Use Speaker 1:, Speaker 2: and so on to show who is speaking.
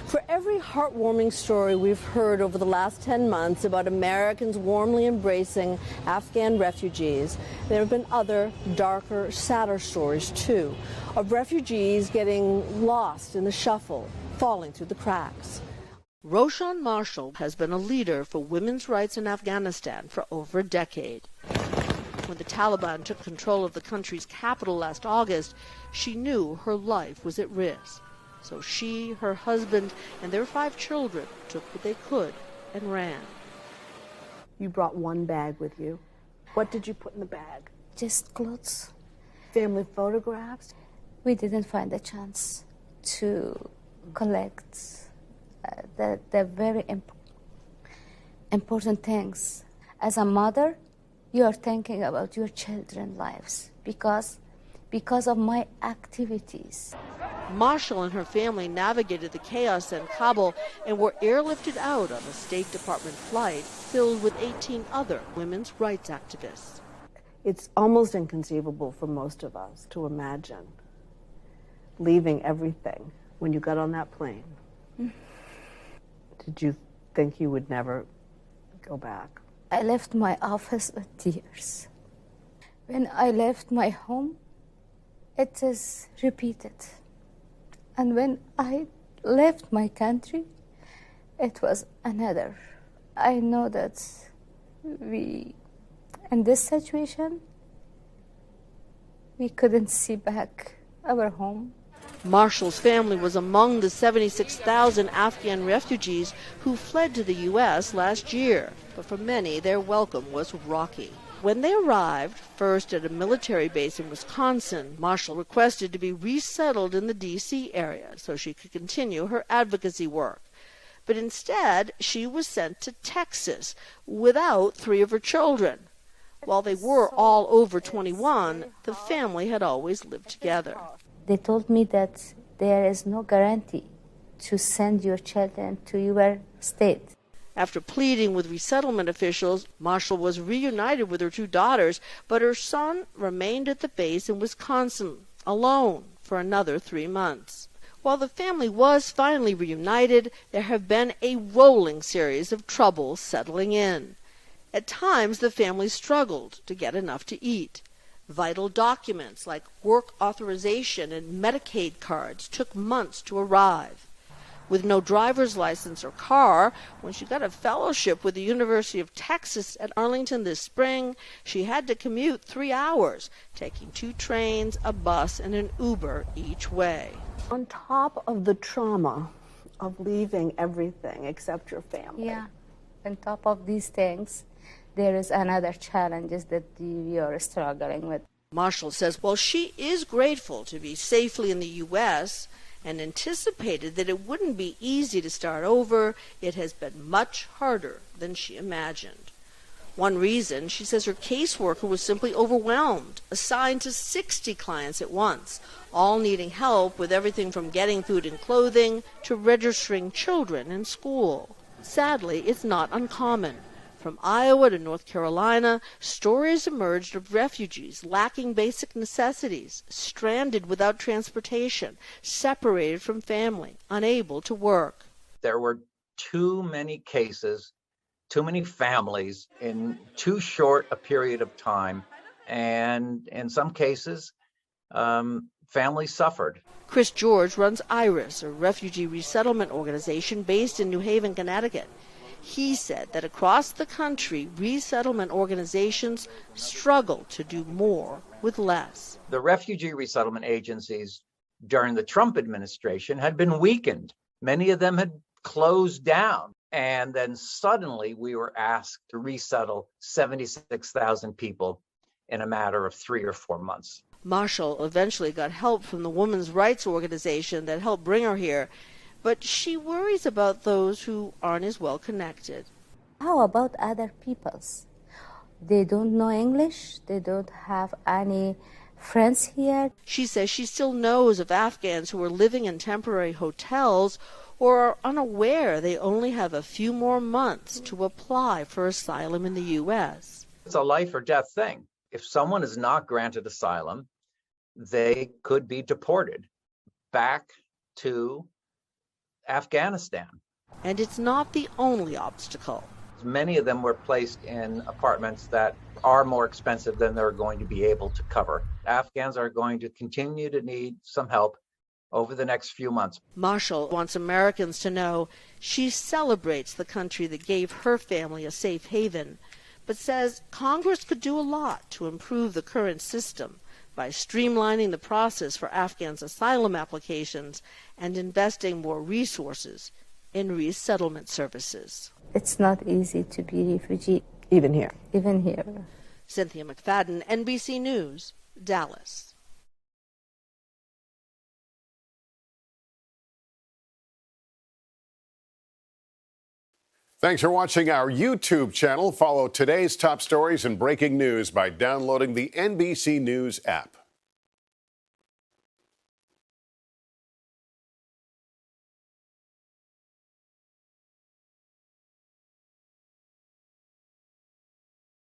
Speaker 1: For every heartwarming story we've heard over the last 10 months about Americans warmly embracing Afghan refugees, there have been other, darker, sadder stories too, of refugees getting lost in the shuffle, falling through the cracks. Roshan Mashal has been a leader for women's rights in Afghanistan for over a decade. When the Taliban took control of the country's capital last August, she knew her life was at risk. So she, her husband, and their 5 children took what they could and ran. You brought one bag with you. What did you put in the bag?
Speaker 2: Just clothes.
Speaker 1: Family photographs?
Speaker 2: We didn't find a chance to collect the very important things. As a mother, you are thinking about your children's lives because of my activities.
Speaker 1: Mashal and her family navigated the chaos in Kabul and were airlifted out on a State Department flight filled with 18 other women's rights activists. It's almost inconceivable for most of us to imagine leaving everything when you got on that plane. Did you think you would never go back?
Speaker 2: I left my office with tears. When I left my home, it is repeated. And when I left my country, it was another. I know that in this situation, we couldn't see back our home.
Speaker 1: Mashal's family was among the 76,000 Afghan refugees who fled to the U.S. last year. But for many, their welcome was rocky. When they arrived, first at a military base in Wisconsin, Mashal requested to be resettled in the D.C. area so she could continue her advocacy work. But instead, she was sent to Texas without 3 of her children. While they were all over 21, the family had always lived together.
Speaker 2: They told me that there is no guarantee to send your children to your state.
Speaker 1: After pleading with resettlement officials, Mashal was reunited with her 2 daughters, but her son remained at the base in Wisconsin, alone, for another 3 months. While the family was finally reunited, there have been a rolling series of troubles settling in. At times, the family struggled to get enough to eat. Vital documents like work authorization and Medicaid cards took months to arrive. With no driver's license or car, when she got a fellowship with the University of Texas at Arlington this spring, she had to commute 3 hours, taking 2 trains, a bus, and an Uber each way. On top of the trauma of leaving everything except your family.
Speaker 2: Yeah, on top of these things, there is another challenges that we are struggling with.
Speaker 1: Mashal says while she is grateful to be safely in the U.S., and anticipated that it wouldn't be easy to start over, it has been much harder than she imagined. One reason, she says her caseworker was simply overwhelmed, assigned to 60 clients at once, all needing help with everything from getting food and clothing to registering children in school. Sadly, it's not uncommon. From Iowa to North Carolina, stories emerged of refugees lacking basic necessities, stranded without transportation, separated from family, unable to work.
Speaker 3: There were too many cases, too many families in too short a period of time, and in some cases, families suffered.
Speaker 1: Chris George runs IRIS, a refugee resettlement organization based in New Haven, Connecticut. He said that across the country, resettlement organizations struggle to do more with less.
Speaker 3: The refugee resettlement agencies during the Trump administration had been weakened. Many of them had closed down. And then suddenly we were asked to resettle 76,000 people in a matter of 3 or 4 months.
Speaker 1: Mashal eventually got help from the women's rights organization that helped bring her here. But she worries about those who aren't as well connected.
Speaker 2: How about other peoples? They don't know English. They don't have any friends here.
Speaker 1: She says she still knows of Afghans who are living in temporary hotels or are unaware they only have a few more months to apply for asylum in the U.S.
Speaker 3: It's a life or death thing. If someone is not granted asylum, they could be deported back to Afghanistan.
Speaker 1: And it's not the only obstacle.
Speaker 3: Many of them were placed in apartments that are more expensive than they're going to be able to cover. Afghans are going to continue to need some help over the next few months.
Speaker 1: Mashal wants Americans to know she celebrates the country that gave her family a safe haven, but says Congress could do a lot to improve the current system by streamlining the process for Afghans' asylum applications and investing more resources in resettlement services.
Speaker 2: It's not easy to be a refugee.
Speaker 4: Even here.
Speaker 2: Even here.
Speaker 1: Cynthia McFadden, NBC News, Dallas.
Speaker 5: Thanks for watching our YouTube channel. Follow today's top stories and breaking news by downloading the NBC News app.